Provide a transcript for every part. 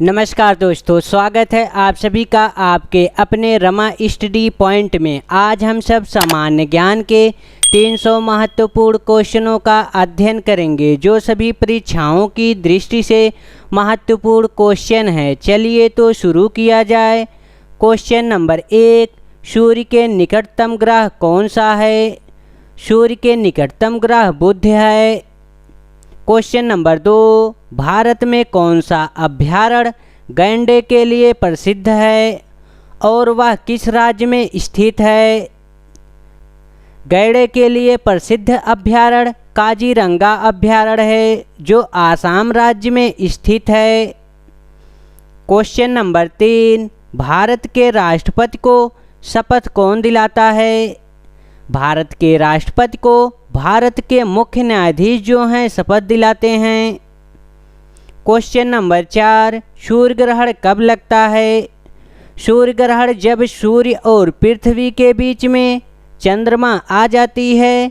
नमस्कार दोस्तों, स्वागत है आप सभी का आपके अपने रमा स्टडी पॉइंट में। आज हम सब सामान्य ज्ञान के 300 महत्वपूर्ण क्वेश्चनों का अध्ययन करेंगे जो सभी परीक्षाओं की दृष्टि से महत्वपूर्ण क्वेश्चन है। चलिए तो शुरू किया जाए। क्वेश्चन नंबर 1, सूर्य के निकटतम ग्रह कौन सा है? सूर्य के निकटतम ग्रह बुध है। क्वेश्चन नंबर 2, भारत में कौन सा अभयारण्य गैंडे के लिए प्रसिद्ध है और वह किस राज्य में स्थित है? गैंडे के लिए प्रसिद्ध अभयारण्य काजीरंगा अभयारण्य है जो आसाम राज्य में स्थित है। क्वेश्चन नंबर 3, भारत के राष्ट्रपति को शपथ कौन दिलाता है? भारत के राष्ट्रपति को भारत के मुख्य न्यायाधीश जो हैं शपथ दिलाते हैं। क्वेश्चन नंबर 4, सूर्य ग्रहण कब लगता है? सूर्य ग्रहण जब सूर्य और पृथ्वी के बीच में चंद्रमा आ जाती है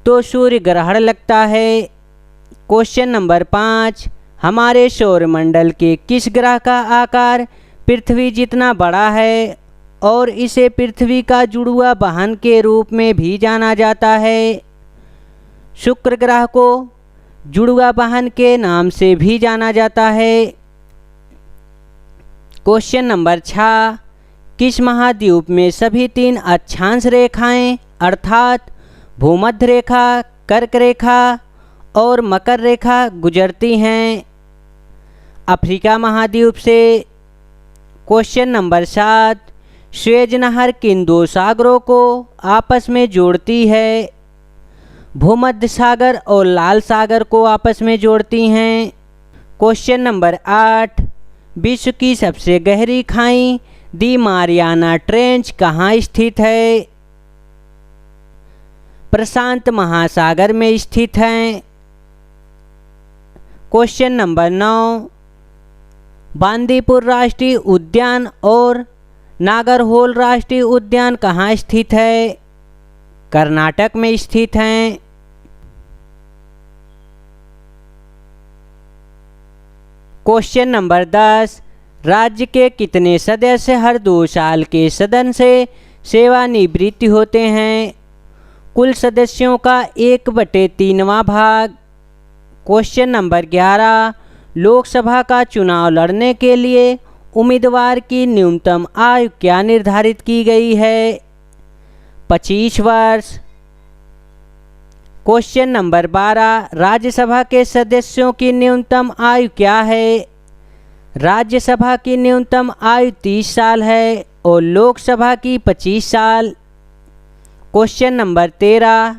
तो सूर्य ग्रहण लगता है। क्वेश्चन नंबर 5, हमारे सौरमंडल के किस ग्रह का आकार पृथ्वी जितना बड़ा है और इसे पृथ्वी का जुड़वा वाहन के रूप में भी जाना जाता है? शुक्र ग्रह को जुड़वा वाहन के नाम से भी जाना जाता है। क्वेश्चन नंबर 6, किस महाद्वीप में सभी 3 अक्षांश रेखाएं अर्थात भूमध्य रेखा, कर्क रेखा और मकर रेखा गुजरती हैं? अफ्रीका महाद्वीप से। क्वेश्चन नंबर 7, स्वेज नहर किन 2 सागरों को आपस में जोड़ती है? भूमध्य सागर और लाल सागर को आपस में जोड़ती हैं। क्वेश्चन नंबर 8, विश्व की सबसे गहरी खाई दी मारियाना ट्रेंच कहाँ स्थित है? प्रशांत महासागर में स्थित है। क्वेश्चन नंबर 9, बांदीपुर राष्ट्रीय उद्यान और नागरहोल राष्ट्रीय उद्यान कहाँ स्थित है? कर्नाटक में स्थित हैं। क्वेश्चन नंबर 10, राज्य के कितने सदस्य हर 2 साल के सदन से सेवानिवृत्त होते हैं? कुल सदस्यों का 1/3वां भाग। क्वेश्चन नंबर 11, लोकसभा का चुनाव लड़ने के लिए उम्मीदवार की न्यूनतम आयु क्या निर्धारित की गई है? 25 वर्ष। क्वेश्चन नंबर 12, राज्यसभा के सदस्यों की न्यूनतम आयु क्या है? राज्यसभा की न्यूनतम आयु 30 साल है और लोकसभा की 25 साल। क्वेश्चन नंबर 13,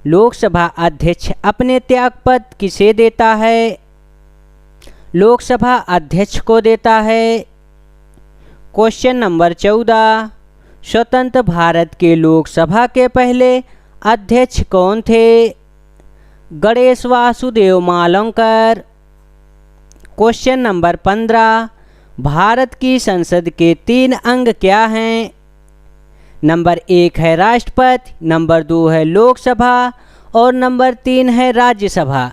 लोकसभा अध्यक्ष अपने त्यागपत्र किसे देता है? लोकसभा अध्यक्ष को देता है। क्वेश्चन नंबर 14, स्वतंत्र भारत के लोकसभा के पहले अध्यक्ष कौन थे? गणेश वासुदेव मावलंकर। क्वेश्चन नंबर 15, भारत की संसद के 3 अंग क्या हैं? नंबर 1 है राष्ट्रपति, नंबर 2 है लोकसभा और नंबर 3 है राज्यसभा।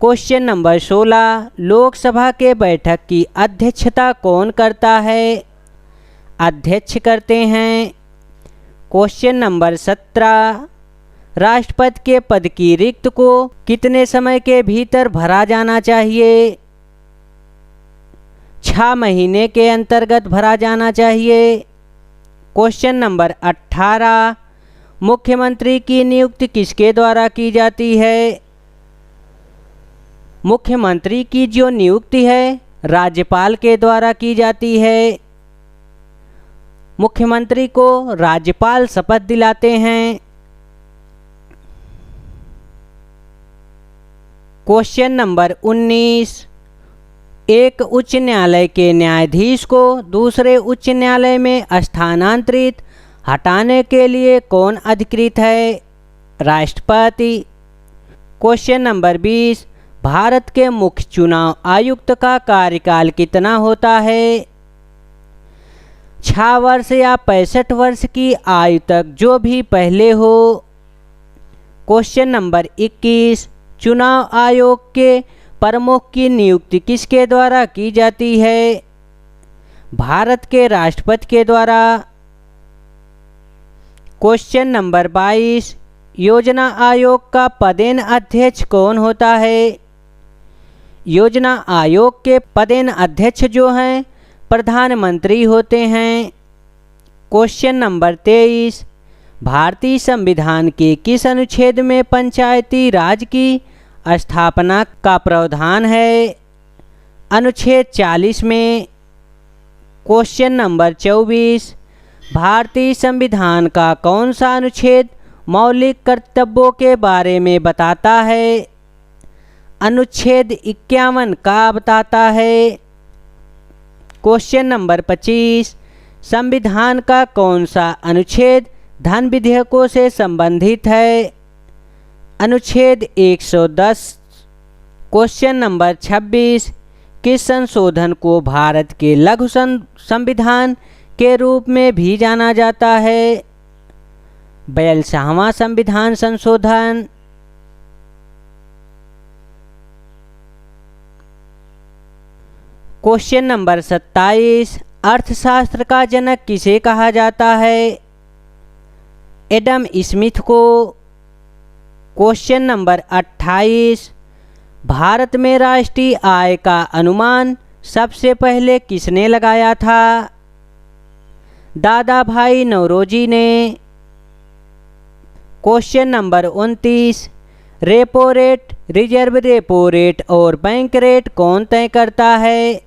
क्वेश्चन नंबर 16, लोकसभा के बैठक की अध्यक्षता कौन करता है? अध्यक्ष करते हैं। क्वेश्चन नंबर 17, राष्ट्रपति के पद की रिक्त को कितने समय के भीतर भरा जाना चाहिए? 6 महीने के अंतर्गत भरा जाना चाहिए। क्वेश्चन नंबर 18, मुख्यमंत्री की नियुक्ति किसके द्वारा की जाती है? मुख्यमंत्री की जो नियुक्ति है राज्यपाल के द्वारा की जाती है। मुख्यमंत्री को राज्यपाल शपथ दिलाते हैं। क्वेश्चन नंबर 19, एक उच्च न्यायालय के न्यायाधीश को दूसरे उच्च न्यायालय में स्थानांतरित हटाने के लिए कौन अधिकृत है? राष्ट्रपति। क्वेश्चन नंबर 20, भारत के मुख्य चुनाव आयुक्त का कार्यकाल कितना होता है? 6 वर्ष या 65 वर्ष की आयु तक जो भी पहले हो। क्वेश्चन नंबर 21, चुनाव आयोग के प्रमुख की नियुक्ति किसके द्वारा की जाती है? भारत के राष्ट्रपति के द्वारा। क्वेश्चन नंबर 22, योजना आयोग का पदेन अध्यक्ष कौन होता है? योजना आयोग के पदेन अध्यक्ष जो हैं प्रधानमंत्री होते हैं। क्वेश्चन नंबर 23, भारतीय संविधान के किस अनुच्छेद में पंचायती राज की स्थापना का प्रावधान है? अनुच्छेद 40 में। क्वेश्चन नंबर 24, भारतीय संविधान का कौन सा अनुच्छेद मौलिक कर्तव्यों के बारे में बताता है? अनुच्छेद 51 का बताता है। क्वेश्चन नंबर 25, संविधान का कौन सा अनुच्छेद धन विधेयकों से संबंधित है? अनुच्छेद 110। क्वेश्चन नंबर 26, किस संशोधन को भारत के लघु संविधान के रूप में भी जाना जाता है? 42वां संविधान संशोधन। क्वेश्चन नंबर 27, अर्थशास्त्र का जनक किसे कहा जाता है? एडम स्मिथ को। क्वेश्चन नंबर 28, भारत में राष्ट्रीय आय का अनुमान सबसे पहले किसने लगाया था? दादा भाई नौरोजी ने। Question number 29, repo rate, reserve repo rate और बैंक रेट कौन तय करता है?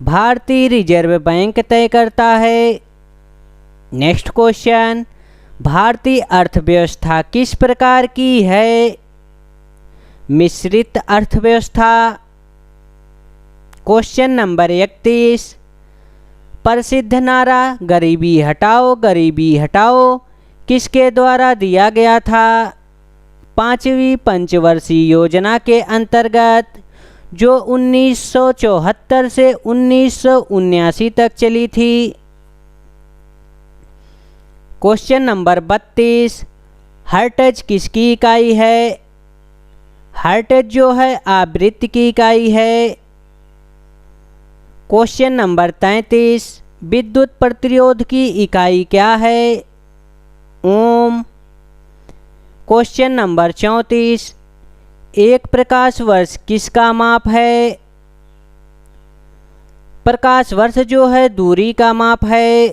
भारतीय रिजर्व बैंक तय करता है। नेक्स्ट क्वेश्चन, भारतीय अर्थव्यवस्था किस प्रकार की है? मिश्रित अर्थव्यवस्था। क्वेश्चन नंबर 31, प्रसिद्ध नारा गरीबी हटाओ किसके द्वारा दिया गया था? 5वीं पंचवर्षीय योजना के अंतर्गत, जो 1974 से 1979 तक चली थी। क्वेश्चन नंबर 32, हर्ट्ज किसकी इकाई है? हर्ट्ज जो है आवृत्ति की इकाई है। क्वेश्चन नंबर 33, विद्युत प्रतिरोध की इकाई क्या है? ओम। क्वेश्चन नंबर 34, एक प्रकाश वर्ष किसका माप है? प्रकाश वर्ष जो है दूरी का माप है।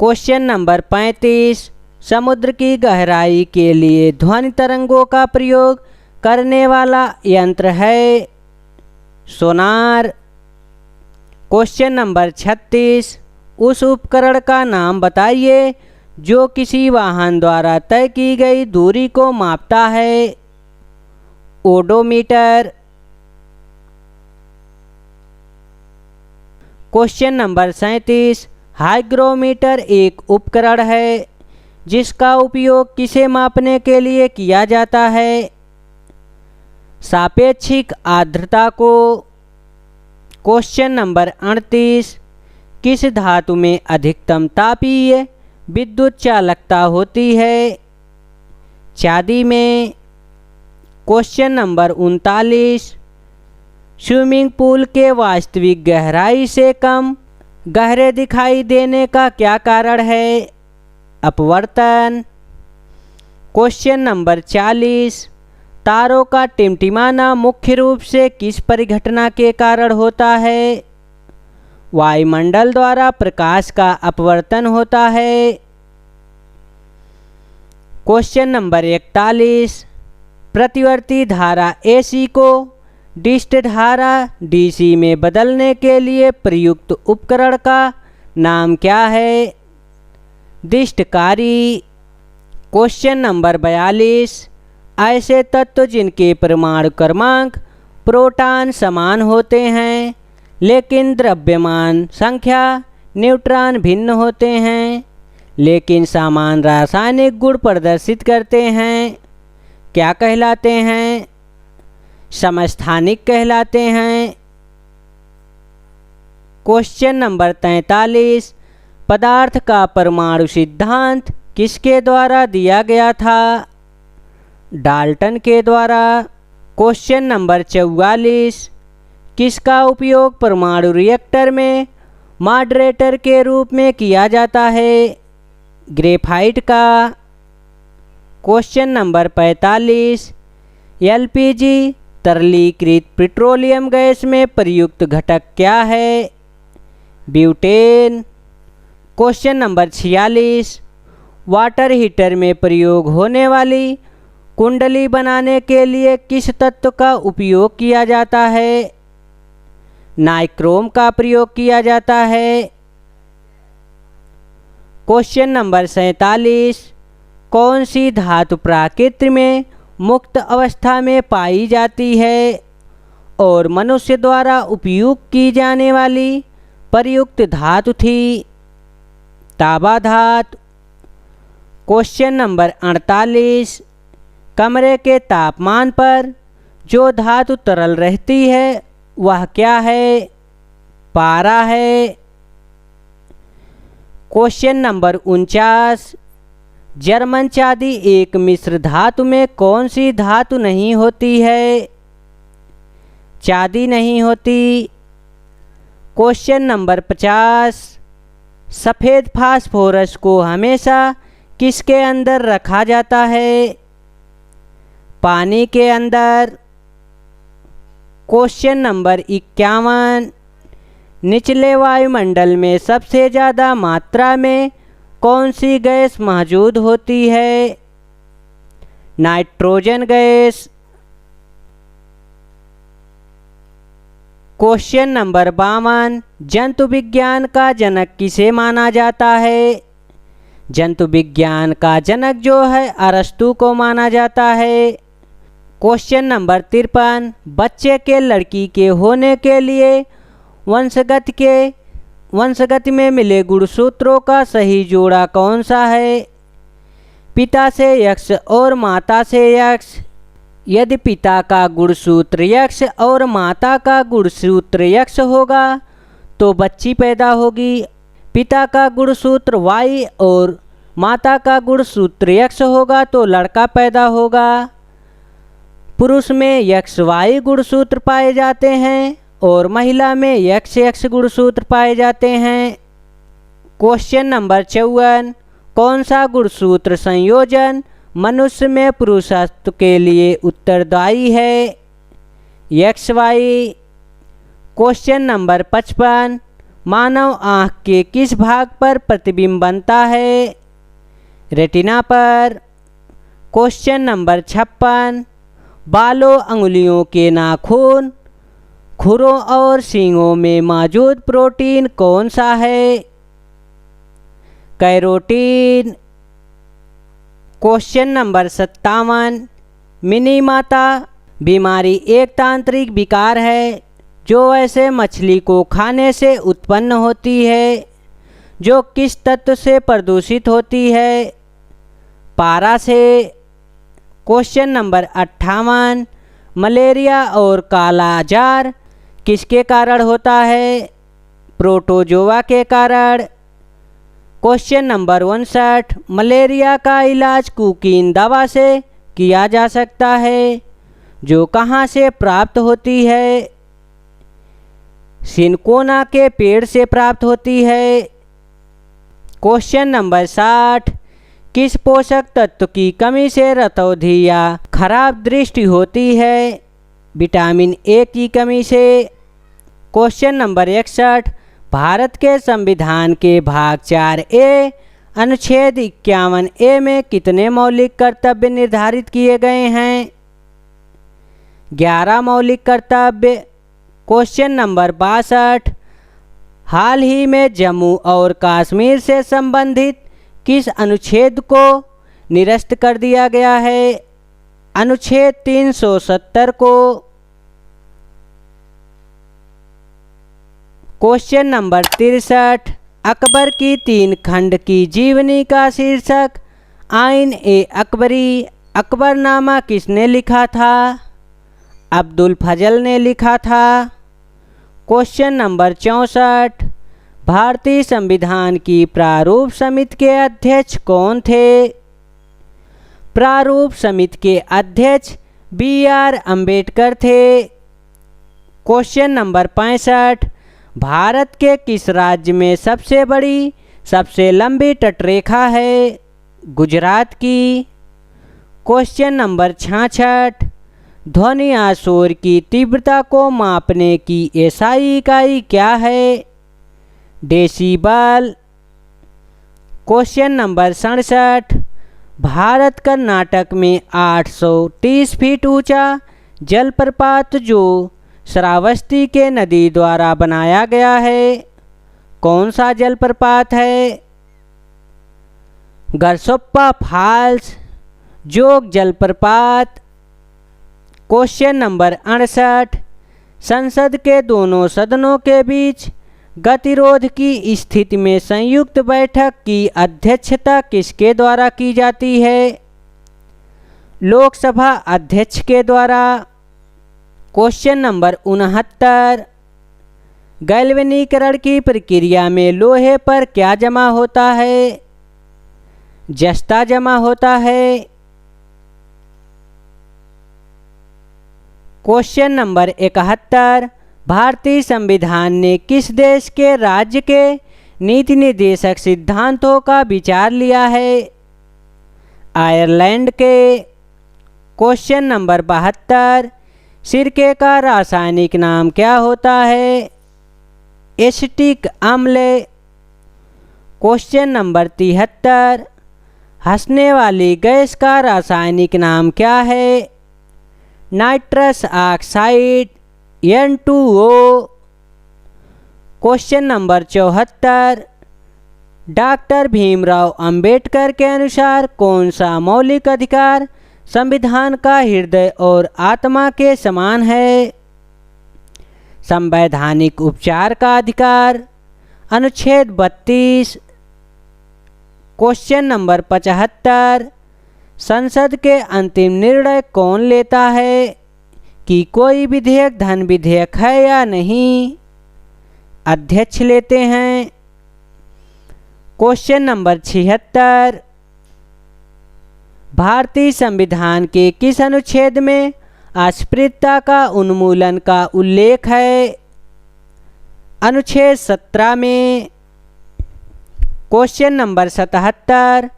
क्वेश्चन नंबर 35, समुद्र की गहराई के लिए ध्वनि तरंगों का प्रयोग करने वाला यंत्र है सोनार। क्वेश्चन नंबर 36, उस उपकरण का नाम बताइए जो किसी वाहन द्वारा तय की गई दूरी को मापता है। ओडोमीटर। क्वेश्चन नंबर 37, हाइग्रोमीटर एक उपकरण है जिसका उपयोग किसे मापने के लिए किया जाता है? सापेक्षिक आर्द्रता को। क्वेश्चन नंबर 38, किस धातु में अधिकतम तापीय विद्युत चालकता होती है? चांदी में। क्वेश्चन नंबर 39, स्विमिंग पूल के वास्तविक गहराई से कम गहरे दिखाई देने का क्या कारण है? अपवर्तन। क्वेश्चन नंबर 40, तारों का टिमटिमाना मुख्य रूप से किस परिघटना के कारण होता है? वायुमंडल द्वारा प्रकाश का अपवर्तन होता है। क्वेश्चन नंबर 41, प्रतिवर्ती धारा AC को डिस्ट धारा DC में बदलने के लिए प्रयुक्त उपकरण का नाम क्या है? डिस्टकारी। क्वेश्चन नंबर 42, ऐसे तत्व जिनके परमाणु क्रमांक प्रोटॉन समान होते हैं लेकिन द्रव्यमान संख्या न्यूट्रॉन भिन्न होते हैं लेकिन समान रासायनिक गुण प्रदर्शित करते हैं, क्या कहलाते हैं? समस्थानिक कहलाते हैं। क्वेश्चन नंबर 43, पदार्थ का परमाणु सिद्धांत किसके द्वारा दिया गया था? डाल्टन के द्वारा। क्वेश्चन नंबर 44, किसका उपयोग परमाणु रिएक्टर में मॉडरेटर के रूप में किया जाता है? ग्रेफाइट का। क्वेश्चन नंबर 45, एलपीजी तरलीकृत पेट्रोलियम गैस में प्रयुक्त घटक क्या है? Butane. Question number 46, water heater में प्रयोग होने वाली कुंडली बनाने के लिए किस तत्व का उपयोग किया जाता है? नाइक्रोम का प्रयोग किया जाता है। क्वेश्चन नंबर 47, कौन सी धातु प्रकृति में मुक्त अवस्था में पाई जाती है और मनुष्य द्वारा उपयोग की जाने वाली प्रयुक्त धातु थी? तांबा धातु। क्वेश्चन नंबर 48, कमरे के तापमान पर जो धातु तरल रहती है वह क्या है? पारा है। क्वेश्चन नंबर 49, जर्मन चांदी एक मिश्र धातु में कौन सी धातु नहीं होती है? चांदी नहीं होती। क्वेश्चन नंबर 50, सफ़ेद फास्फोरस को हमेशा किसके अंदर रखा जाता है? पानी के अंदर। क्वेश्चन नंबर 51, निचले वायुमंडल में सबसे ज़्यादा मात्रा में कौन सी गैस मौजूद होती है? Nitrogen gas. क्वेश्चन नंबर 52, जंतु विज्ञान का जनक किसे माना जाता है? जंतु विज्ञान का जनक जो है अरस्तु को माना जाता है। क्वेश्चन नंबर 53, बच्चे के लड़की के होने के लिए वंशगत में मिले गुणसूत्रों का सही जोड़ा कौन सा है? पिता से यक्ष और माता से यक्ष। यदि पिता का गुणसूत्र यक्ष और माता का गुणसूत्र यक्ष होगा तो बच्ची पैदा होगी। पिता का गुणसूत्र वाई और माता का गुणसूत्र यक्ष होगा तो लड़का पैदा होगा। पुरुष में यक्ष वाई गुणसूत्र पाए जाते हैं और महिला में यक्ष यक्ष गुणसूत्र पाए जाते हैं। क्वेश्चन नंबर 54, कौन सा गुणसूत्र संयोजन मनुष्य में पुरुषत्व के लिए उत्तरदायी है? X Y. क्वेश्चन नंबर 55, मानव आँख के किस भाग पर प्रतिबिंब बनता है? रेटिना पर। क्वेश्चन नंबर 56, बालों, अंगुलियों के नाखून, खुरों और सींगों में मौजूद प्रोटीन कौन सा है? कैरोटीन। क्वेश्चन नंबर 57, मिनीमाता बीमारी एक तांत्रिक विकार है जो ऐसे मछली को खाने से उत्पन्न होती है जो किस तत्व से प्रदूषित होती है? पारा से। क्वेश्चन नंबर 58, मलेरिया और काला जार किसके कारण होता है? प्रोटोजोआ के कारण। क्वेश्चन नंबर 59, मलेरिया का इलाज कुकीन दवा से किया जा सकता है जो कहाँ से प्राप्त होती है? सिनकोना के पेड़ से प्राप्त होती है। क्वेश्चन नंबर 60, किस पोषक तत्व की कमी से रतौंधी या खराब दृष्टि होती है? विटामिन ए की कमी से। क्वेश्चन नंबर 61, भारत के संविधान के भाग 4A अनुच्छेद 51A में कितने मौलिक कर्तव्य निर्धारित किए गए हैं? 11 मौलिक कर्तव्य। क्वेश्चन नंबर 62, हाल ही में जम्मू और कश्मीर से संबंधित किस अनुच्छेद को निरस्त कर दिया गया है? अनुच्छेद 370 को। क्वेश्चन नंबर 63, अकबर की 3 खंड की जीवनी का शीर्षक आइन ए अकबरी अकबरनामा किसने लिखा था? अब्दुल फजल ने लिखा था। क्वेश्चन नंबर 64, भारतीय संविधान की प्रारूप समिति के अध्यक्ष कौन थे? प्रारूप समिति के अध्यक्ष BR अम्बेडकर थे। क्वेश्चन नंबर 65, भारत के किस राज्य में सबसे बड़ी सबसे लंबी तटरेखा है? गुजरात की। क्वेश्चन नंबर 66, ध्वनि या शोर की तीव्रता को मापने की एसआई इकाई क्या है? Decibel. Question number 67, Bharat Karnataka में 830 फीट ऊंचा जलप्रपात जो श्रावस्ती के नदी द्वारा बनाया गया है, कौन सा जलप्रपात है? गरसोप्पा फॉल्स, जोग जलप्रपात। क्वेश्चन नंबर 68, संसद के दोनों सदनों के बीच गतिरोध की स्थिति में संयुक्त बैठक की अध्यक्षता किसके द्वारा की जाती है? लोकसभा अध्यक्ष के द्वारा। क्वेश्चन नंबर 69, गैल्वेनीकरण की प्रक्रिया में लोहे पर क्या जमा होता है? जस्ता जमा होता है। क्वेश्चन नंबर 71, भारतीय संविधान ने किस देश के राज्य के नीति निर्देशक सिद्धांतों का विचार लिया है? आयरलैंड के। क्वेश्चन नंबर 72, सिरके का रासायनिक नाम क्या होता है? एसिटिक अम्ल। क्वेश्चन नंबर 73, हंसने वाली गैस का रासायनिक नाम क्या है? Nitrous oxide, N2O। Question number 74, doctor Bhimrao Ambedkar के अनुसार कौन सा मौलिक अधिकार संविधान का हृदय और आत्मा के समान है? संवैधानिक उपचार का अधिकार, अनुच्छेद 32। क्वेश्चन नंबर 75, संसद के अंतिम निर्णय कौन लेता है कि कोई विधेयक धन विधेयक है या नहीं? अध्यक्ष लेते हैं। क्वेश्चन नंबर 76, भारतीय संविधान के किस अनुच्छेद में अस्पृश्यता का उन्मूलन का उल्लेख है? अनुच्छेद 17 में। क्वेश्चन नंबर 77,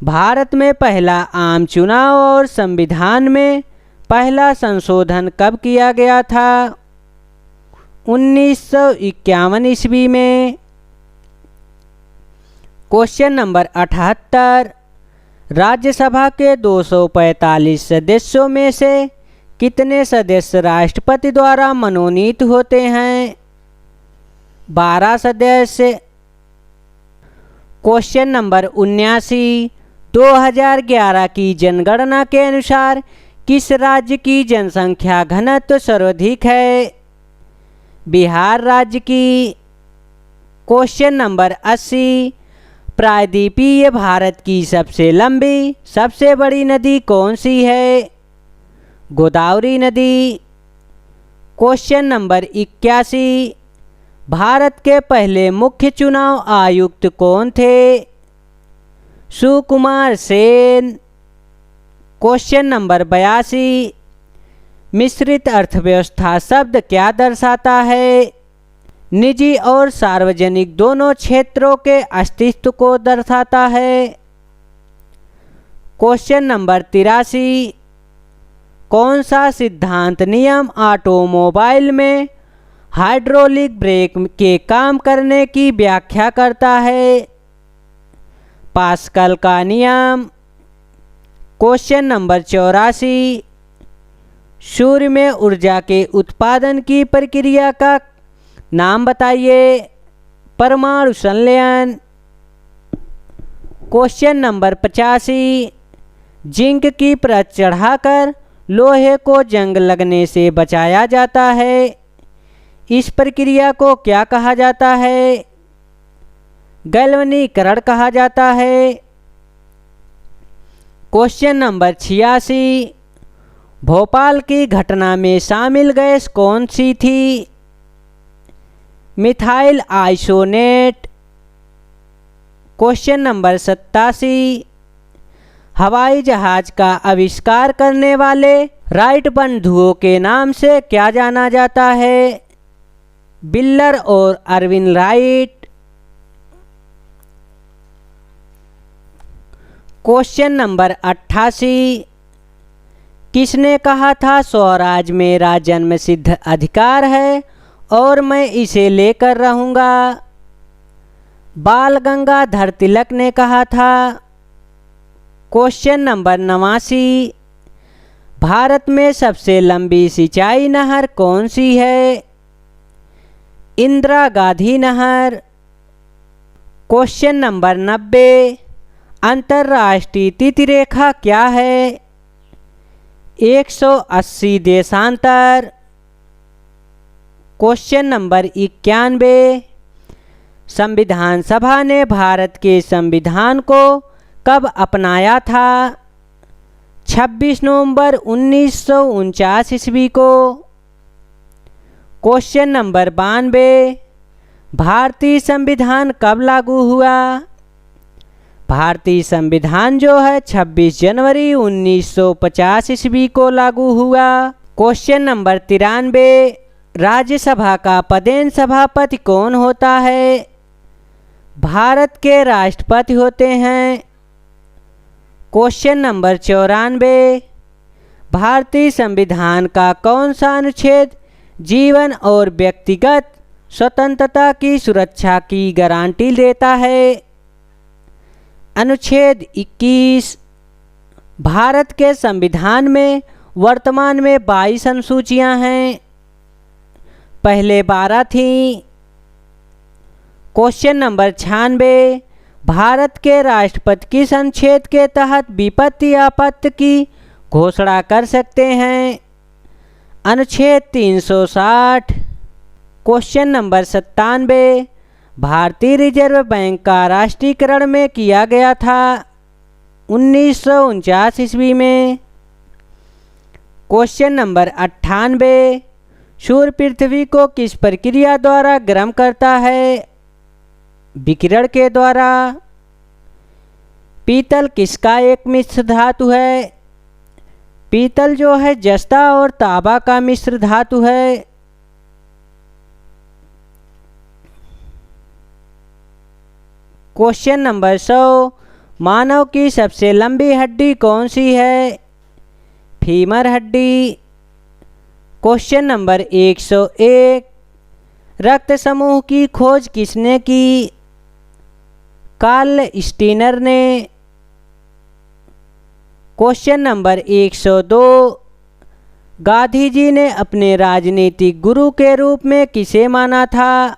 भारत में पहला आम चुनाव और संविधान में पहला संशोधन कब किया गया था? 1951 ईस्वी में। क्वेश्चन नंबर 78, राज्यसभा के 245 सदस्यों में से कितने सदस्य राष्ट्रपति द्वारा मनोनीत होते हैं? 12 सदस्य। क्वेश्चन नंबर 79, 2011 की जनगणना के अनुसार किस राज्य की जनसंख्या घनत्व सर्वाधिक है? बिहार राज्य की। क्वेश्चन नंबर 80, प्रायद्वीपीय भारत की सबसे लंबी सबसे बड़ी नदी कौन सी है? गोदावरी नदी। क्वेश्चन नंबर 81, भारत के पहले मुख्य चुनाव आयुक्त कौन थे? सुकुमार सेन। क्वेश्चन नंबर 82, मिश्रित अर्थव्यवस्था शब्द क्या दर्शाता है? निजी और सार्वजनिक दोनों क्षेत्रों के अस्तित्व को दर्शाता है। क्वेश्चन नंबर 83, कौन सा सिद्धांत नियम ऑटोमोबाइल में हाइड्रोलिक ब्रेक के काम करने की व्याख्या करता है? पास्कल का नियम। क्वेश्चन नंबर 84, सूर्य में ऊर्जा के उत्पादन की प्रक्रिया का नाम बताइए? परमाणु संलयन। क्वेश्चन नंबर 85, जिंक की परत चढ़ाकर लोहे को जंग लगने से बचाया जाता है, इस प्रक्रिया को क्या कहा जाता है? गैल्वेनीकरण कहा जाता है। क्वेश्चन नंबर 86, भोपाल की घटना में शामिल गैस कौन सी थी? मिथाइल आइसोनेट। क्वेश्चन नंबर 87, हवाई जहाज का आविष्कार करने वाले राइट बंधुओं के नाम से क्या जाना जाता है? बिल्लर और अरविंद राइट। क्वेश्चन नंबर 88, किसने कहा था स्वराज मेरा जन्मसिद्ध अधिकार है और मैं इसे लेकर रहूँगा? बाल गंगाधर तिलक ने कहा था। क्वेश्चन नंबर 89, भारत में सबसे लंबी सिंचाई नहर कौन सी है? इंदिरा गांधी नहर। क्वेश्चन नंबर 90, अंतर्राष्ट्रीय तिथिरेखा क्या है? 180 देशांतर। क्वेश्चन नंबर 91, संविधान सभा ने भारत के संविधान को कब अपनाया था? 26 नवंबर 1949 ईस्वी को। क्वेश्चन नंबर 92, भारतीय संविधान कब लागू हुआ? भारतीय संविधान जो है 26 जनवरी 1950 ईस्वी को लागू हुआ। क्वेश्चन नंबर 93, राज्यसभा का पदेन सभापति कौन होता है? भारत के राष्ट्रपति होते हैं। क्वेश्चन नंबर 94, भारतीय संविधान का कौन सा अनुच्छेद जीवन और व्यक्तिगत स्वतंत्रता की सुरक्षा की गारंटी देता है? अनुच्छेद 21। भारत के संविधान में वर्तमान में 22 अनुसूचियां हैं, पहले 12 थीं। क्वेश्चन नंबर 96, भारत के राष्ट्रपति किस अनुच्छेद के तहत विपत्ति आपात की घोषणा कर सकते हैं? अनुच्छेद 360। क्वेश्चन नंबर 97, भारतीय रिजर्व बैंक का राष्ट्रीयकरण में किया गया था 1949 ईस्वी में। क्वेश्चन नंबर 98, सूर्य पृथ्वी को किस प्रक्रिया द्वारा गर्म करता है? विकिरण के द्वारा। पीतल किसका एक मिश्र धातु है? पीतल जो है जस्ता और तांबा का मिश्र धातु है। क्वेश्चन नंबर 100, मानव की सबसे लंबी हड्डी कौन सी है? फीमर हड्डी। क्वेश्चन नंबर 101, रक्त समूह की खोज किसने की? कार्ल स्टीनर ने। क्वेश्चन नंबर 102, गांधी जी ने अपने राजनीतिक गुरु के रूप में किसे माना था?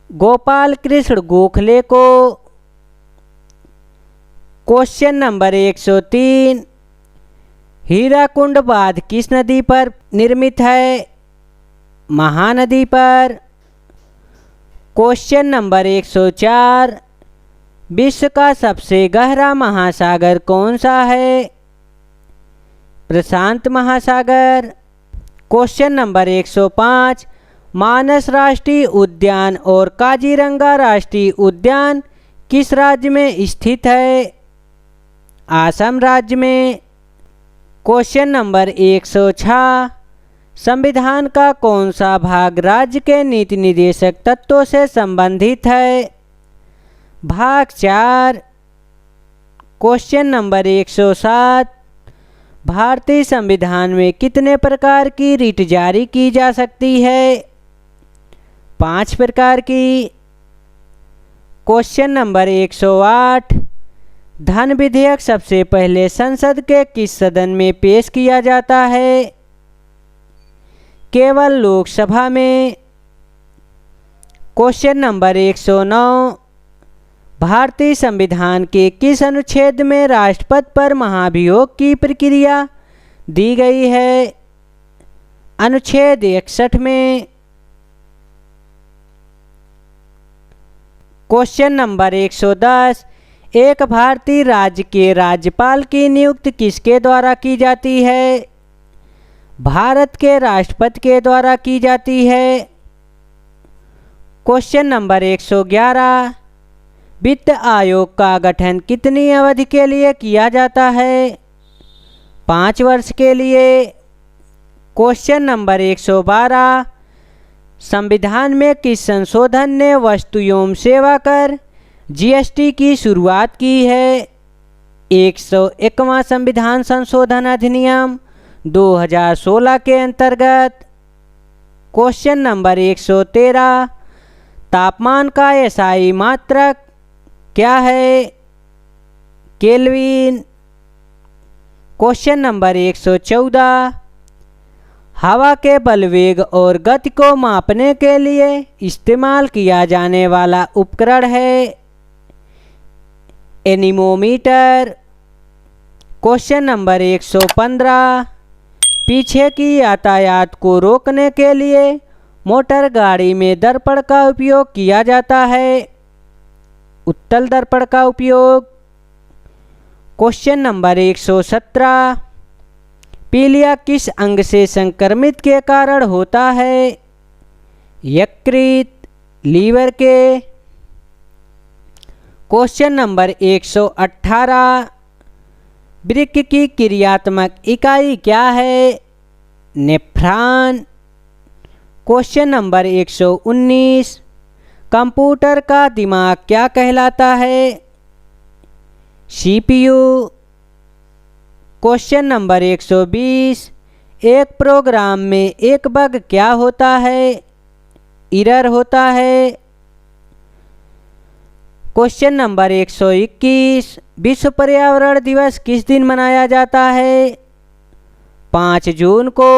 गोपाल कृष्ण गोखले को। क्वेश्चन नंबर 103, हीराकुंड बांध किस नदी पर निर्मित है? महानदी पर। क्वेश्चन नंबर 104, विश्व का सबसे गहरा महासागर कौन सा है? प्रशांत महासागर। क्वेश्चन नंबर 105, मानस राष्ट्रीय उद्यान और काजीरंगा राष्ट्रीय उद्यान किस राज्य में स्थित है? असम राज्य में। क्वेश्चन नंबर 106, संविधान का कौन सा भाग राज्य के नीति निर्देशक तत्वों से संबंधित है? भाग 4। क्वेश्चन नंबर 107, भारतीय संविधान में कितने प्रकार की रिट जारी की जा सकती है? 5 प्रकार की। क्वेश्चन नंबर 108, धन विधेयक सबसे पहले संसद के किस सदन में पेश किया जाता है? केवल लोकसभा में। क्वेश्चन नंबर 109, भारतीय संविधान के किस अनुच्छेद में राष्ट्रपति पर महाभियोग की प्रक्रिया दी गई है? अनुच्छेद 61 में। क्वेश्चन नंबर 110, एक भारतीय राज्य के राज्यपाल की नियुक्ति किसके द्वारा की जाती है? भारत के राष्ट्रपति के द्वारा की जाती है। क्वेश्चन नंबर 111, वित्त आयोग का गठन कितनी अवधि के लिए किया जाता है? 5 वर्ष के लिए। क्वेश्चन नंबर 112, संविधान में किस संशोधन ने वस्तु एवं सेवा कर जीएसटी की शुरुआत की है? 101वां संविधान संशोधन अधिनियम 2016 के अंतर्गत। क्वेश्चन नंबर 113, तापमान का एसआई मात्रक क्या है? केल्विन। क्वेश्चन नंबर 114, हवा के बलवेग और गति को मापने के लिए इस्तेमाल किया जाने वाला उपकरण है एनीमोमीटर। क्वेश्चन नंबर 115, पीछे की यातायात को रोकने के लिए मोटर गाड़ी में दर्पण का उपयोग किया जाता है। उत्तल दर्पण का उपयोग। क्वेश्चन नंबर 117, पीलिया किस अंग से संक्रमित के कारण होता है? यकृत, लीवर के। क्वेश्चन नंबर 118, वृक्क की क्रियात्मक इकाई क्या है? नेफ्रॉन। क्वेश्चन नंबर 119, कंप्यूटर का दिमाग क्या कहलाता है? सीपीयू। क्वेश्चन नंबर 120, एक प्रोग्राम में एक बग क्या होता है? एरर होता है। क्वेश्चन नंबर 121, विश्व पर्यावरण दिवस किस दिन मनाया जाता है? 5 जून को।